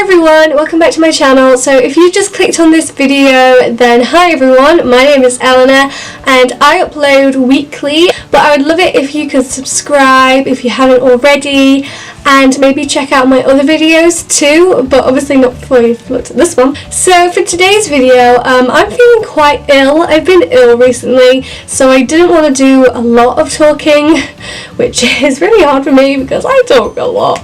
everyone, welcome back to my channel. So if you just clicked on this video, then hi everyone, my name is Eleanor and I upload weekly, but I would love it if you could subscribe if you haven't already, and maybe check out my other videos too, but obviously not before you've looked at this one. So for today's video, I'm feeling quite ill. I've been ill recently, so I didn't want to do a lot of talking, which is really hard for me because I talk a lot.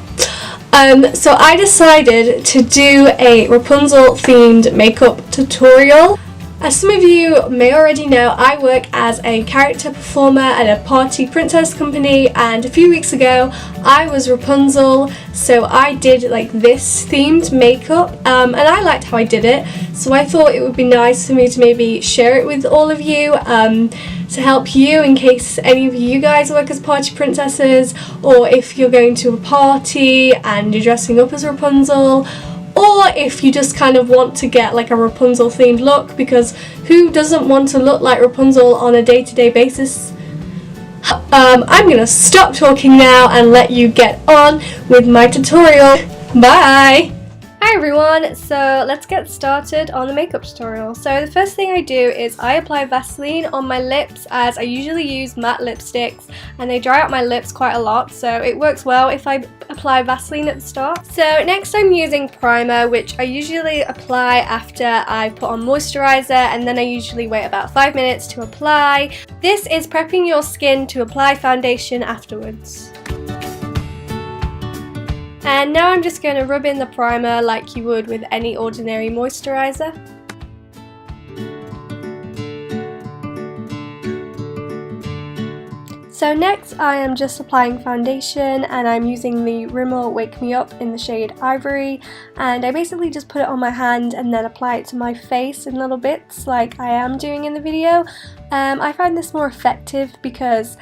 So I decided to do a Rapunzel themed makeup tutorial. As some of you may already know, I work as a character performer at a party princess company, and a few weeks ago I was Rapunzel, so I did like this themed makeup and I liked how I did it, so I thought it would be nice for me to maybe share it with all of you to help you in case any of you guys work as party princesses, or if you're going to a party and you're dressing up as Rapunzel, or if you just kind of want to get like a Rapunzel themed look, because who doesn't want to look like Rapunzel on a day-to-day basis? I'm gonna stop talking now and let you get on with my tutorial. Bye! Hi everyone, so let's get started on the makeup tutorial. So the first thing I do is I apply Vaseline on my lips, as I usually use matte lipsticks and they dry out my lips quite a lot, so it works well if I apply Vaseline at the start. So next I'm using primer, which I usually apply after I put on moisturizer, and then I usually wait about 5 minutes to apply. This is prepping your skin to apply foundation afterwards. And now I'm just going to rub in the primer like you would with any ordinary moisturizer. So next I am just applying foundation, and I'm using the Rimmel Wake Me Up in the shade Ivory, and I basically just put it on my hand and then apply it to my face in little bits like I am doing in the video. I find this more effective because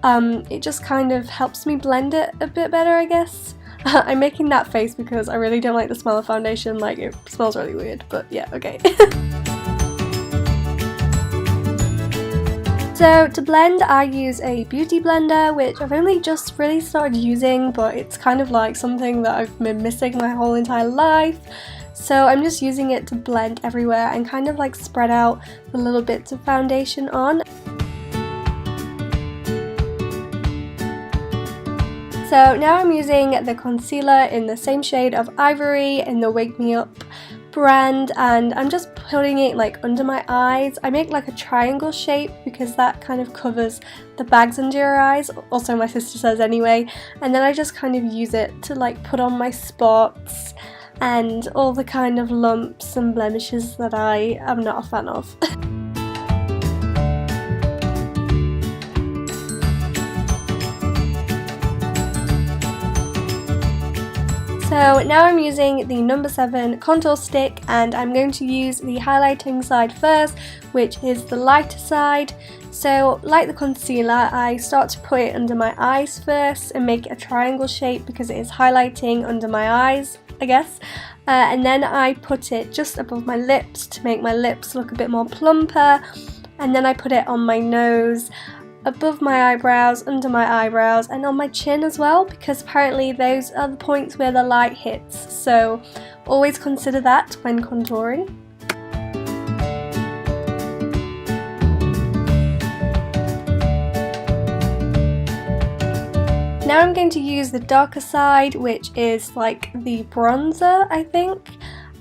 it just kind of helps me blend it a bit better, I guess. I'm making that face because I really don't like the smell of foundation, like it smells really weird, but yeah, okay. So to blend I use a beauty blender, which I've only just really started using, but it's kind of like something that I've been missing my whole entire life. So I'm just using it to blend everywhere and kind of like spread out the little bits of foundation on. So now I'm using the concealer in the same shade of Ivory in the Wake Me Up brand, and I'm just putting it like under my eyes. I make like a triangle shape because that kind of covers the bags under your eyes, also my sister says anyway, and then I just kind of use it to like put on my spots and all the kind of lumps and blemishes that I am not a fan of. So now I'm using the number 7 contour stick, and I'm going to use the highlighting side first, which is the lighter side. So like the concealer, I start to put it under my eyes first and make it a triangle shape because it is highlighting under my eyes, I guess. And then I put it just above my lips to make my lips look a bit more plumper, and then I put it on my nose, above my eyebrows, under my eyebrows, and on my chin as well, because apparently those are the points where the light hits, so always consider that when contouring. Now I'm going to use the darker side, which is like the bronzer, I think,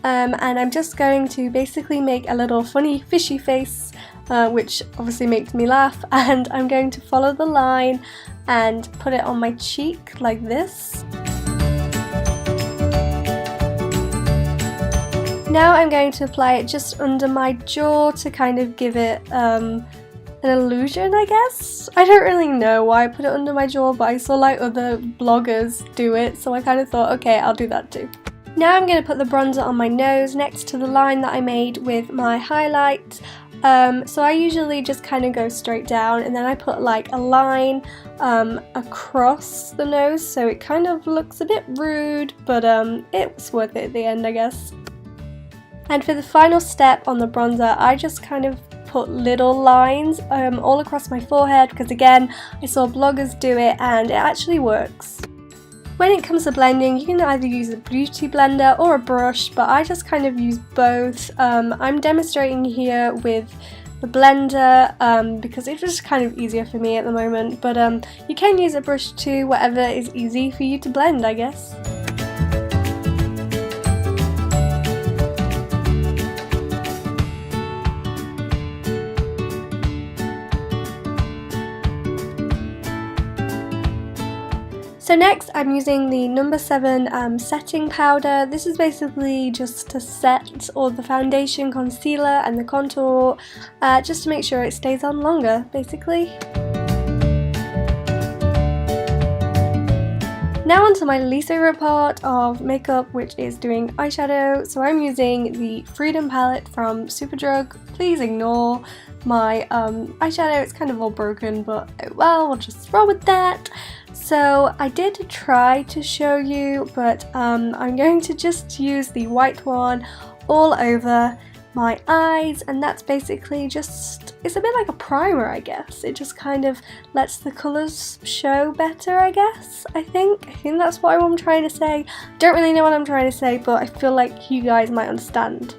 and I'm just going to basically make a little funny fishy face, which obviously makes me laugh, and I'm going to follow the line and put it on my cheek like this. Now I'm going to apply it just under my jaw to kind of give it an illusion, I guess. I don't really know why I put it under my jaw, but I saw like other bloggers do it, so I kind of thought, okay, I'll do that too. Now I'm going to put the bronzer on my nose next to the line that I made with my highlight. So I usually just kind of go straight down, and then I put like a line across the nose, so it kind of looks a bit rude, but it was worth it at the end, I guess. And for the final step on the bronzer, I just kind of put little lines all across my forehead because again, I saw bloggers do it and it actually works. when it comes to blending, you can either use a beauty blender or a brush, but I just kind of use both. I'm demonstrating here with the blender because it's just kind of easier for me at the moment, but you can use a brush too, whatever is easy for you to blend, I guess. So next I'm using the number 7 setting powder. This is basically just to set all the foundation, concealer and the contour, just to make sure it stays on longer basically. Now onto my least favourite part of makeup, which is doing eyeshadow. So I'm using the Freedom palette from Superdrug. Please ignore my eyeshadow, it's kind of all broken, but well, we'll just roll with that. So I did try to show you, but I'm going to just use the white one all over my eyes, and that's basically just, it's a bit like a primer, I guess. It just kind of lets the colours show better, I guess. I think that's what I'm trying to say. Don't really know what I'm trying to say, but I feel like you guys might understand.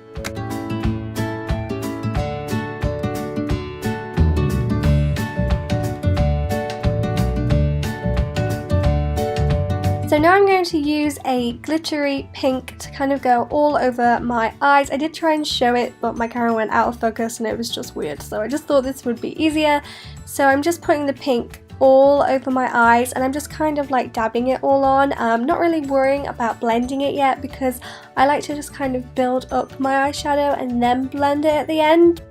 So now I'm going to use a glittery pink to kind of go all over my eyes. I did try and show it, but my camera went out of focus and it was just weird. So I just thought this would be easier. So I'm just putting the pink all over my eyes and I'm just kind of like dabbing it all on. I'm not really worrying about blending it yet because I like to just kind of build up my eyeshadow and then blend it at the end.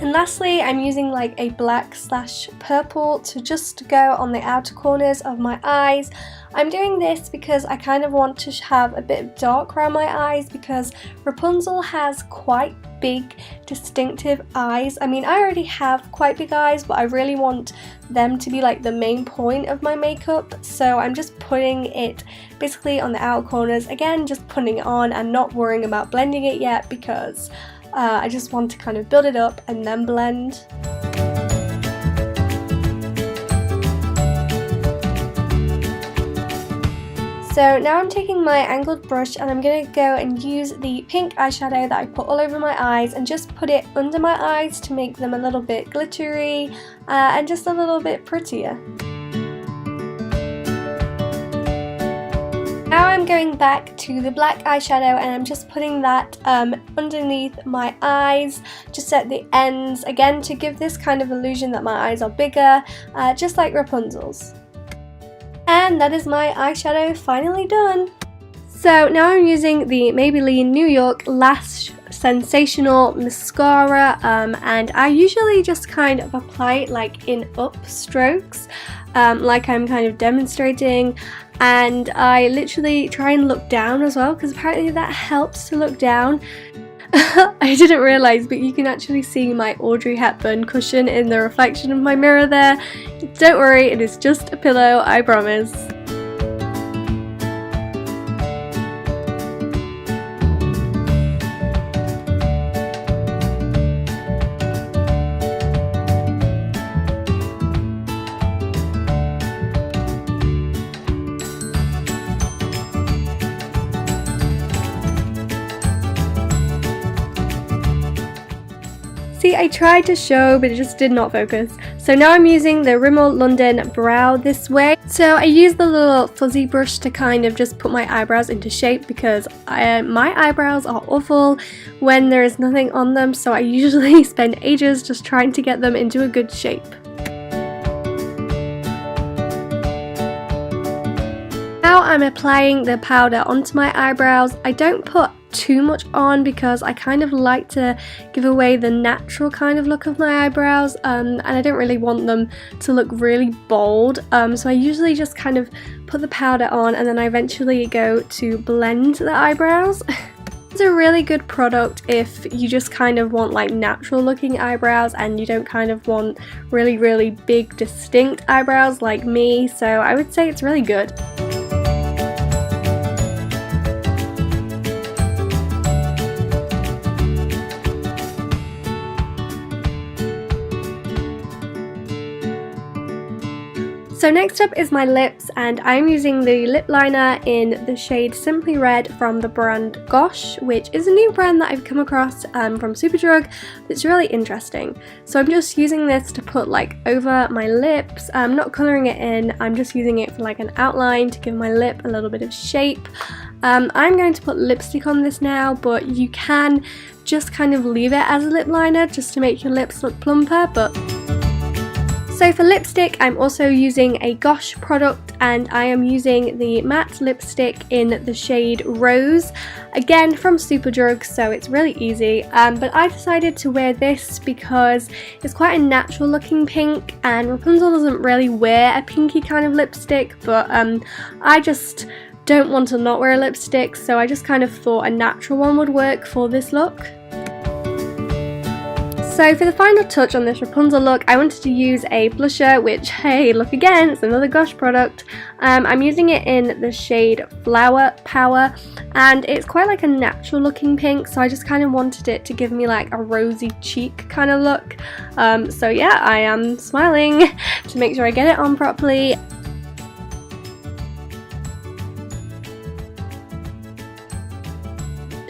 Lastly, I'm using like a black/purple to just go on the outer corners of my eyes. I'm doing this because I kind of want to have a bit of dark around my eyes because Rapunzel has quite big distinctive eyes. I mean, I already have quite big eyes, but I really want them to be like the main point of my makeup, so I'm just putting it basically on the outer corners. Again, just putting it on and not worrying about blending it yet because I just want to kind of build it up and then blend. So now I'm taking my angled brush and I'm going to go and use the pink eyeshadow that I put all over my eyes and just put it under my eyes to make them a little bit glittery and just a little bit prettier. Now I'm going back to the black eyeshadow and I'm just putting that underneath my eyes, just at the ends, again to give this kind of illusion that my eyes are bigger, just like Rapunzel's. And that is my eyeshadow finally done. So now I'm using the Maybelline New York Lash Sensational Mascara, and I usually just kind of apply it like in up strokes, like I'm kind of demonstrating, and I literally try and look down as well because apparently that helps to look down. I didn't realise, but you can actually see my Audrey Hepburn cushion in the reflection of my mirror there. Don't worry, it is just a pillow, I promise. See, I tried to show, but it just did not focus. So now I'm using the Rimmel London Brow this way. So I use the little fuzzy brush to kind of just put my eyebrows into shape because my eyebrows are awful when there is nothing on them. So I usually spend ages just trying to get them into a good shape. Now I'm applying the powder onto my eyebrows. I don't put too much on because I kind of like to give away the natural kind of look of my eyebrows, and I don't really want them to look really bold, so I usually just kind of put the powder on and then I eventually go to blend the eyebrows. It's a really good product if you just kind of want like natural looking eyebrows and you don't kind of want really big distinct eyebrows like me, so I would say it's really good. So next up is my lips, and I'm using the lip liner in the shade Simply Red from the brand Gosh, which is a new brand that I've come across from Superdrug. It's really interesting. So I'm just using this to put like over my lips. I'm not colouring it in, I'm just using it for like an outline to give my lip a little bit of shape. I'm going to put lipstick on this now, but you can just kind of leave it as a lip liner just to make your lips look plumper. So for lipstick, I'm also using a Gosh product, and I am using the matte lipstick in the shade Rose, again from Superdrug, so it's really easy. But I decided to wear this because it's quite a natural looking pink, and Rapunzel doesn't really wear a pinky kind of lipstick, but I just don't want to not wear a lipstick, so I just kind of thought a natural one would work for this look. So for the final touch on this Rapunzel look, I wanted to use a blusher, which, hey, look again, it's another Gosh product. I'm using it in the shade Flower Power, and it's quite like a natural looking pink, so I just kind of wanted it to give me like a rosy cheek kind of look. So yeah, I am smiling to make sure I get it on properly.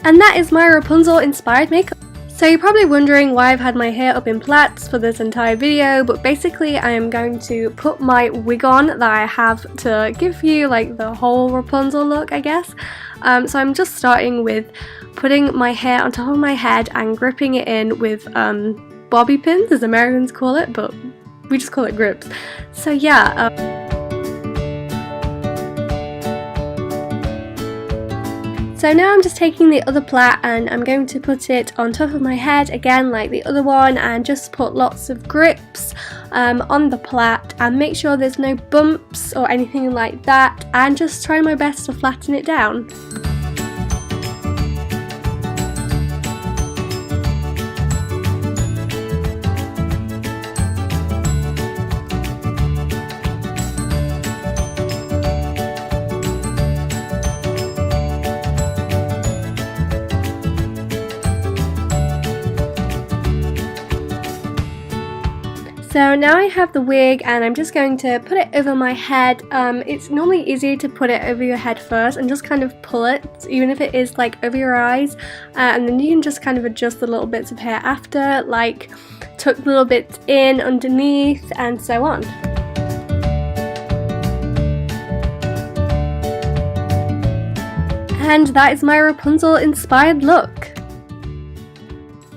And that is my Rapunzel inspired makeup. So you're probably wondering why I've had my hair up in plaits for this entire video, but basically I am going to put my wig on that I have to give you like the whole Rapunzel look, I guess. So I'm just starting with putting my hair on top of my head and gripping it in with bobby pins, as Americans call it, but we just call it grips. So yeah. So now I'm just taking the other plait and I'm going to put it on top of my head again like the other one, and just put lots of grips on the plait and make sure there's no bumps or anything like that, and just try my best to flatten it down. So now I have the wig and I'm just going to put it over my head. It's normally easier to put it over your head first and just kind of pull it, even if it is like over your eyes, and then you can just kind of adjust the little bits of hair after, like tuck little bits in underneath and so on. And that is my Rapunzel inspired look.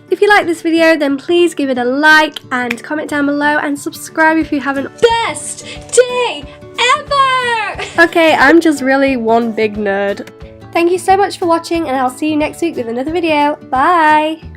If you like this video, then please give it a like and comment down below and subscribe if you haven't. Best day ever! Okay, I'm just really one big nerd. Thank you so much for watching, and I'll see you next week with another video. Bye!